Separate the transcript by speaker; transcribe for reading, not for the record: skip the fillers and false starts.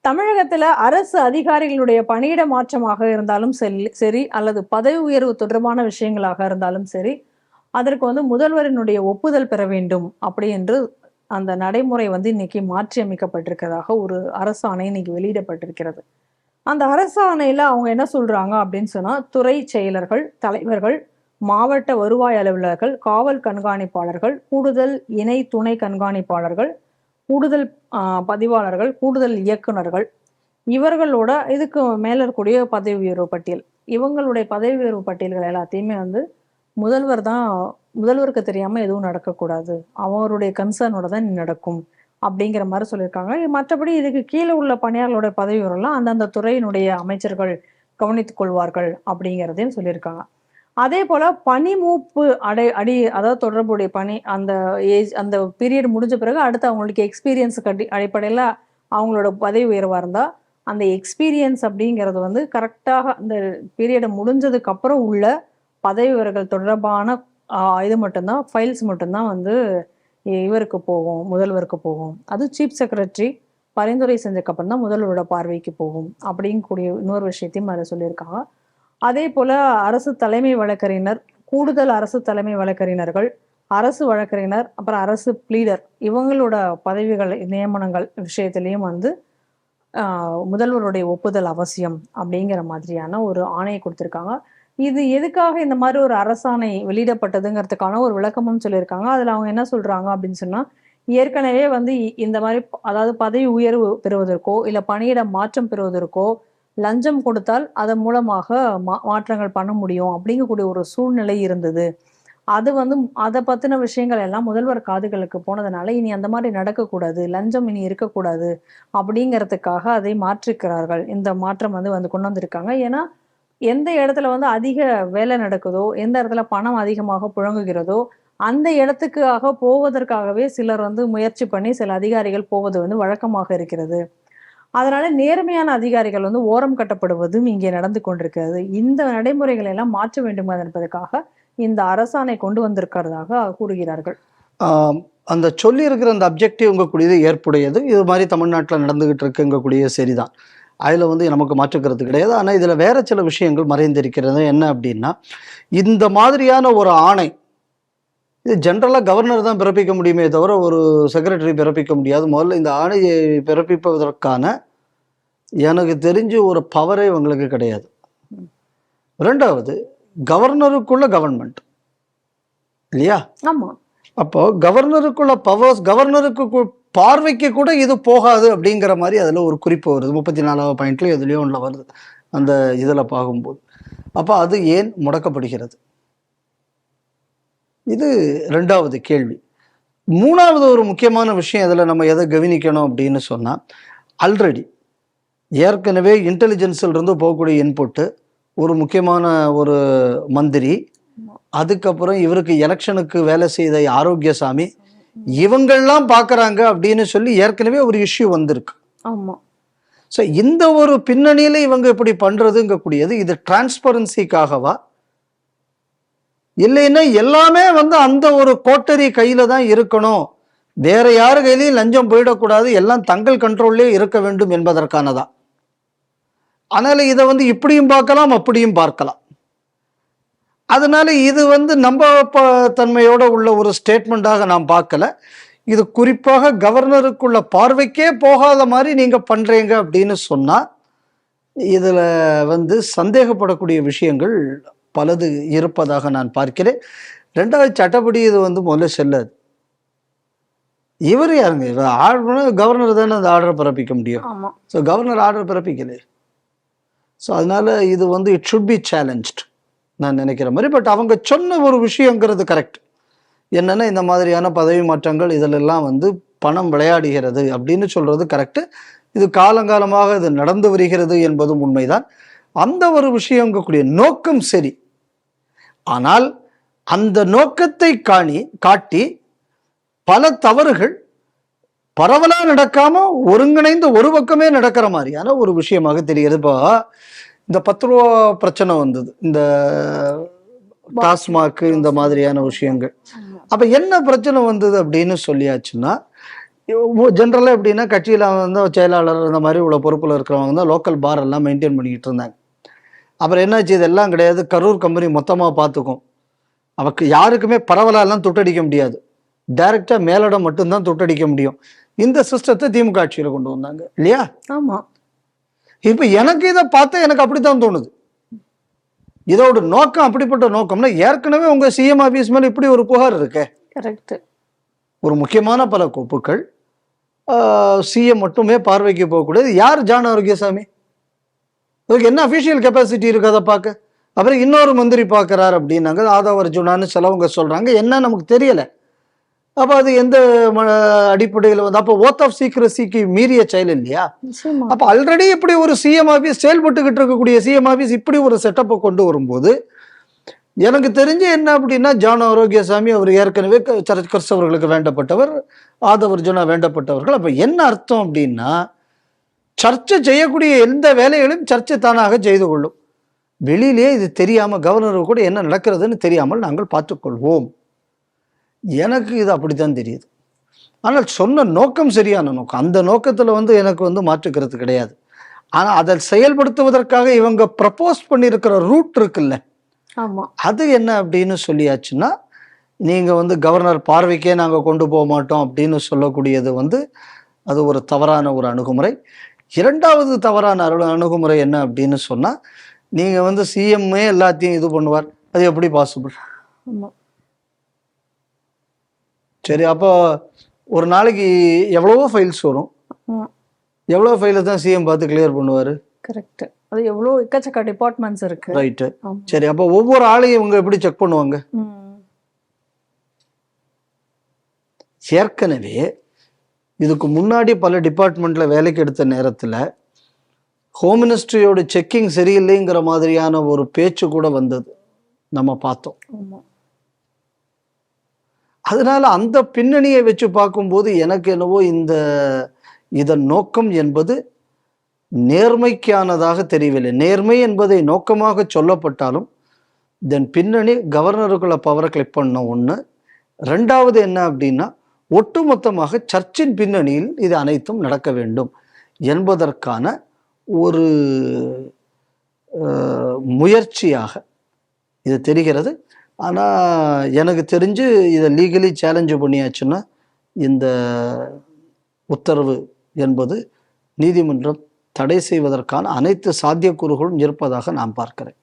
Speaker 1: தமிழகத்துல அரசு அதிகாரிகளுடைய பணியிட மாற்றமாக இருந்தாலும் சரி அல்லது பதவி உயர்வு தொடர்பான விஷயங்களாக இருந்தாலும் சரி, அதற்கு முதல்வரினுடைய ஒப்புதல் பெற வேண்டும் அப்படி என்று அந்த நடைமுறை இன்னைக்கு மாற்றி அமைக்கப்பட்டிருக்கிறதாக ஒரு அரசாணை இன்னைக்கு வெளியிடப்பட்டிருக்கிறது. அந்த அரசாணையில அவங்க என்ன சொல்றாங்க அப்படின்னு சொன்னா, துறை செயலர்கள், தலைவர்கள், மாவட்ட வருவாய் அலுவலர்கள், காவல் கண்காணிப்பாளர்கள், கூடுதல் இணை துணை கண்காணிப்பாளர்கள், கூடுதல் பதிவாளர்கள், கூடுதல் இயக்குனர்கள், இவர்களோட இதுக்கு மேல இருக்கக்கூடிய பதவி உயர்வு பட்டியல், இவங்களுடைய பதவி உயர்வு பட்டியல்கள் எல்லாத்தையுமே முதல்வருக்கு தெரியாம எதுவும் நடக்கக்கூடாது, அவருடைய கன்சர்னோட தான் நடக்கும் அப்படிங்கிற மாதிரி சொல்லியிருக்காங்க. மற்றபடி இதுக்கு கீழே உள்ள பணியாளர்களுடைய பதவி உயர்வுலாம் அந்தந்த துறையினுடைய அமைச்சர்கள் கவனித்துக் கொள்வார்கள் அப்படிங்கிறதையும் சொல்லியிருக்காங்க. அதே போல பணி மூப்பு அதாவது தொடர்புடைய பணி அந்த ஏஜ் அந்த பீரியட் முடிஞ்ச பிறகு அடுத்து அவங்களுக்கு எக்ஸ்பீரியன்ஸ் அடிப்படையில் அவங்களோட பதவி உயர்வாக இருந்தால் அந்த எக்ஸ்பீரியன்ஸ் அப்படிங்கிறது கரெக்டாக அந்த பீரியடை முடிஞ்சதுக்கு அப்புறம் உள்ள பதவி உயர்வுகள் தொடர்பான இது மட்டும்தான், ஃபைல்ஸ் மட்டும்தான் இவருக்கு போகும், முதல்வருக்கு போகும். அது சீஃப் செக்ரட்டரி பரிந்துரை செஞ்சதுக்கப்புறம் தான் முதல்வரோட பார்வைக்கு போகும் அப்படிங்கக்கூடிய இன்னொரு விஷயத்தையும் அதில் சொல்லியிருக்காங்க. அதே போல அரசு தலைமை வழக்கறிஞர், கூடுதல் அரசு தலைமை வழக்கறிஞர்கள், அரசு வழக்கறிஞர், அப்புறம் அரசு ப்ளீடர், இவங்களோட பதவிகள் நியமனங்கள் விஷயத்திலையும் முதல்வருடைய ஒப்புதல் அவசியம் அப்படிங்கிற மாதிரியான ஒரு ஆணையை கொடுத்திருக்காங்க. இது எதுக்காக இந்த மாதிரி ஒரு அரசாணை வெளியிடப்பட்டதுங்கிறதுக்கான ஒரு விளக்கமும் சொல்லியிருக்காங்க. அதுல அவங்க என்ன சொல்றாங்க அப்படின்னு சொன்னா, ஏற்கனவே இந்த மாதிரி அதாவது பதவி உயர்வு பெறுவதற்கோ இல்ல பணியிட மாற்றம் பெறுவதற்கோ லஞ்சம் கொடுத்தால் அதன் மூலமாக மாற்றங்கள் பண்ண முடியும் அப்படிங்கக்கூடிய ஒரு சூழ்நிலை இருந்தது. அது அதை பத்தின விஷயங்கள் எல்லாம் முதல்வர் காதுகளுக்கு போனதுனால இனி அந்த மாதிரி நடக்கக்கூடாது, லஞ்சம் இனி இருக்கக்கூடாது அப்படிங்கிறதுக்காக அதை மாற்றிருக்கிறார்கள். இந்த மாற்றம் கொண்டு வந்திருக்காங்க. ஏன்னா எந்த இடத்துல அதிக வேலை நடக்குதோ, எந்த இடத்துல பணம் அதிகமாக புழங்குகிறதோ அந்த இடத்துக்காக போவதற்காகவே சிலர் முயற்சி பண்ணி சில அதிகாரிகள் போவது வழக்கமாக இருக்கிறது. அதனால நேர்மையான அதிகாரிகள் ஓரம் கட்டப்படுவதும் இங்கே நடந்து கொண்டிருக்கிறது. இந்த நடைமுறைகளை எல்லாம் மாற்ற வேண்டும் என்பதற்காக இந்த அரசாணை கொண்டு வந்திருக்கிறதாக கூறுகிறார்கள்.
Speaker 2: அந்த சொல்லி இருக்கிற அந்த அப்ஜெக்டிவ் கூடியது ஏற்புடையது. இது மாதிரி தமிழ்நாட்டில் நடந்துகிட்டு இருக்குங்கக்கூடிய சரிதான். அதில் நமக்கு மாற்றுக்கிறது கிடையாது. ஆனால் இதில் வேற சில விஷயங்கள் மறைந்திருக்கிறது. என்ன அப்படின்னா, இந்த மாதிரியான ஒரு ஆணை இது ஜென்ரலாக கவர்னர் தான் பிறப்பிக்க முடியுமே தவிர ஒரு செக்ரட்டரி பிறப்பிக்க முடியாது. முதல்ல இந்த ஆணையை பிறப்பிப்பதற்கான எனக்கு தெரிஞ்சு ஒரு பவரே இவங்களுக்கு கிடையாது. ரெண்டாவது, கவர்னருக்குள்ள கவர்மெண்ட் இல்லையா?
Speaker 1: ஆமா.
Speaker 2: அப்போ கவர்னருக்குள்ள பவர்ஸ், கவர்னருக்கு பார்வைக்கு கூட இது போகாது அப்படிங்கிற மாதிரி அதுல ஒரு குறிப்பு வருது. 34வது பாயிண்ட்ல எதுலயோ ஒன்றுல வருது அந்த இதுல பார்க்கும்போது. அப்போ அது ஏன் முடக்கப்படுகிறது? இது ரெண்டாவது கேள்வி. மூணாவது ஒரு முக்கியமான விஷயம் இதில் நம்ம எதை கவனிக்கணும் அப்படின்னு சொன்னால், ஆல்ரெடி ஏற்கனவே இன்டெலிஜென்ஸில் இருந்து போகக்கூடிய இன்புட்டு ஒரு முக்கியமான ஒரு மந்திரி, அதுக்கப்புறம் இவருக்கு எலெக்ஷனுக்கு வேலை செய்த ஆரோக்கியசாமி, இவங்கள்லாம் பார்க்குறாங்க அப்படின்னு சொல்லி ஏற்கனவே ஒரு இஷ்யூ வந்திருக்கு.
Speaker 1: ஆமாம்.
Speaker 2: ஸோ இந்த ஒரு பின்னணியில் இவங்க இப்படி பண்ணுறதுங்கக்கூடியது இது டிரான்ஸ்பரன்சிக்காகவா, இல்லைன்னா எல்லாமே அந்த ஒரு கோட்டரி கையில தான் இருக்கணும், வேற யாரு கையிலையும் லஞ்சம் போயிடக்கூடாது, எல்லாம் தங்கள் கண்ட்ரோல்லே இருக்க வேண்டும் என்பதற்கானதா? அதனால இதை இப்படியும் பார்க்கலாம் அப்படியும் பார்க்கலாம். அதனால இது நம்ப தன்மையோட உள்ள ஒரு ஸ்டேட்மெண்டாக நாம் பார்க்கல. இது குறிப்பாக கவர்னருக்குள்ள பார்வைக்கே போகாத மாதிரி நீங்க பண்றீங்க அப்படின்னு சொன்னா இதுல சந்தேகப்படக்கூடிய விஷயங்கள் பலது இருப்பதாக நான் பார்க்கிறேன். ரெண்டாவது, சட்டப்படி இது முதல்ல செல்லாது. இவர் யாருங்க? கவர்னர் தானே அந்த ஆர்டர் பிறப்பிக்க முடியும். ஸோ கவர்னர் ஆர்டர் பிறப்பிக்கல. ஸோ அதனால இது இட் ஷுட் பி சேலஞ்ச்ட் நான் நினைக்கிற மாதிரி. பட் அவங்க சொன்ன ஒரு விஷயங்கிறது கரெக்ட். என்னன்னா, இந்த மாதிரியான பதவி மாற்றங்கள் இதிலெல்லாம் பணம் விளையாடுகிறது அப்படின்னு சொல்றது கரெக்டு. இது காலங்காலமாக இது நடந்து வருகிறது என்பதும் உண்மைதான். அந்த ஒரு விஷயங்கக்கூடிய நோக்கம் சரி. ஆனால் அந்த நோக்கத்தை காட்டி பல தவறுகள் பரவலா நடக்காம ஒருங்கிணைந்து ஒரு பக்கமே நடக்கிற மாதிரியான ஒரு விஷயமாக தெரிகிறது. இப்போ இந்த 10 ரூபா பிரச்சனை வந்தது, இந்த டாஸ்மாக், இந்த மாதிரியான விஷயங்கள். அப்ப என்ன பிரச்சனை வந்தது அப்படின்னு சொல்லியாச்சுன்னா, ஜென்ரலாக எப்படின்னா கட்சியில் வந்து செயலாளர் இந்த மாதிரி உள்ள பொறுப்பில் இருக்கிறவங்க தான் லோக்கல் பார் எல்லாம் மெயின்டைன் பண்ணிக்கிட்டு இருந்தாங்க. அப்புறம் என்னாச்சு, இதெல்லாம் கிடையாது, கரூர் கம்பெனி மொத்தமாக பார்த்துக்கும், அவக்கு யாருக்குமே பரவலாலாம் தொட்டடிக்க முடியாது, டைரக்டாக மேலிடம் மட்டும்தான் தொட்டடிக்க முடியும். இந்த சிஸ்டத்தை திமுக ஆட்சியில் கொண்டு வந்தாங்க இல்லையா?
Speaker 1: ஆமா.
Speaker 2: இப்போ எனக்கு இதை பார்த்தா எனக்கு அப்படித்தான் தோணுது. இதோட நோக்கம் அப்படிப்பட்ட நோக்கம்னா, ஏற்கனவே உங்க சிஎம் ஆபீஸ் மேல இப்படி ஒரு புகார் இருக்கு.
Speaker 1: கரெக்ட்.
Speaker 2: ஒரு முக்கியமான பல கோப்புகள் சிஎம் மட்டுமே பார்வைக்கு போகக்கூடாது. யார் ஜான் ஆரோக்கியசாமி? அதுக்கு என்ன அஃபிஷியல் கெப்பாசிட்டி இருக்கு அதை பார்க்க? அப்புறம் இன்னொரு மந்திரி பார்க்குறாரு அப்படின்னாங்க, ஆதவ அர்ஜுனான்னு சிலவங்க சொல்றாங்க, என்ன நமக்கு தெரியல. அப்போ அது எந்த அடிப்படையில் வந்து, அப்போ ஓத் ஆஃப் சீக்ரஸிக்கு மீறிய செயல் இல்லையா? அப்போ ஆல்ரெடி இப்படி ஒரு சிஎம் ஆஃபீஸ் செயல்பட்டுக்கிட்டு இருக்கக்கூடிய சிஎம் ஆஃபீஸ் இப்படி ஒரு செட்டப்பை கொண்டு வரும்போது, எனக்கு தெரிஞ்சு என்ன அப்படின்னா, ஜான் ஆரோக்கியசாமி அவர் ஏற்கனவே கிறிஸ்தவர்களுக்கு வேண்டப்பட்டவர், ஆதவ அர்ஜுனா வேண்டப்பட்டவர்கள். அப்போ என்ன அர்த்தம் அப்படின்னா, சர்ச்சை செய்யக்கூடிய எந்த வேலைகளையும் சர்ச்சை தானாக செய்து கொள்ளும். வெளியிலே இது தெரியாம கவர்னர் கூட என்ன நடக்கிறதுன்னு தெரியாமல் நாங்கள் பார்த்துக்கொள்வோம். எனக்கு இது அப்படித்தான் தெரியுது. ஆனால் சொன்ன நோக்கம் சரியான நோக்கம். அந்த நோக்கத்தில் வந்து எனக்கு வந்து மாற்றுக்கிறது கிடையாது. ஆனால் அதை செயல்படுத்துவதற்காக இவங்க ப்ரப்போஸ் பண்ணியிருக்கிற ரூட் இருக்குல்ல, அது என்ன அப்படின்னு சொல்லியாச்சுன்னா, நீங்க வந்து கவர்னர் பார்வைக்கே நாங்கள் கொண்டு போக மாட்டோம் அப்படின்னு சொல்லக்கூடியது வந்து அது ஒரு தவறான ஒரு அணுகுமுறை. இரண்டாவது தவறான அணுகுமுறை என்ன அப்படின்னு சொன்னா, நீங்க வந்து சிஎம்ஏ எல்லாத்தையும் இது பண்ணுவார், அது எப்படி பாசிபிள்? சரி, அப்போ ஒரு நாளைக்கு எவ்வளவோ ஃபைல்ஸ் வரும், எவ்வளோ ஃபைலை தான் சிஎம் பார்த்து கிளியர் பண்ணுவாரு?
Speaker 1: கரெக்ட். அது எவ்வளோ எக்கச்சக்க டிபார்ட்மெண்ட்ஸ் இருக்கு.
Speaker 2: ரைட்டு. சரி, அப்போ ஒவ்வொரு ஆளையும் இவங்க எப்படி செக் பண்ணுவாங்க? ஏற்கனவே இதுக்கு முன்னாடி பல டிபார்ட்மெண்ட்ல வேலைக்கு எடுத்த நேரத்தில் ஹோம் மினிஸ்ட்ரியோட செக்கிங் சரியில்லைங்கிற மாதிரியான ஒரு பேச்சு கூட வந்தது, நம்ம பார்த்தோம். அதனால அந்த பின்னணியை வச்சு பார்க்கும்போது எனக்கு என்னவோ இதன் நோக்கம் என்பது நேர்மைக்கானதாக தெரியவில்லை. நேர்மை என்பதை நோக்கமாக சொல்லப்பட்டாலும் தென் பின்னணி கவர்னருக்குள்ள பவரை கிளிக் பண்ண ஒன்று. ரெண்டாவது என்ன அப்படின்னா, ஒட்டுமொத்தமாக சர்ச்சின் பின்னணியில் இது அனைத்தும் நடக்க வேண்டும் என்பதற்கான ஒரு முயற்சியாக இது தெரிகிறது. ஆனால் எனக்கு தெரிஞ்சு இதை லீகலி சேலஞ்சு பண்ணியாச்சுன்னா இந்த உத்தரவு என்பது நீதிமன்றம் தடை செய்வதற்கான அனைத்து சாத்தியக்கூறுகளும் இருப்பதாக நான் பார்க்கிறேன்.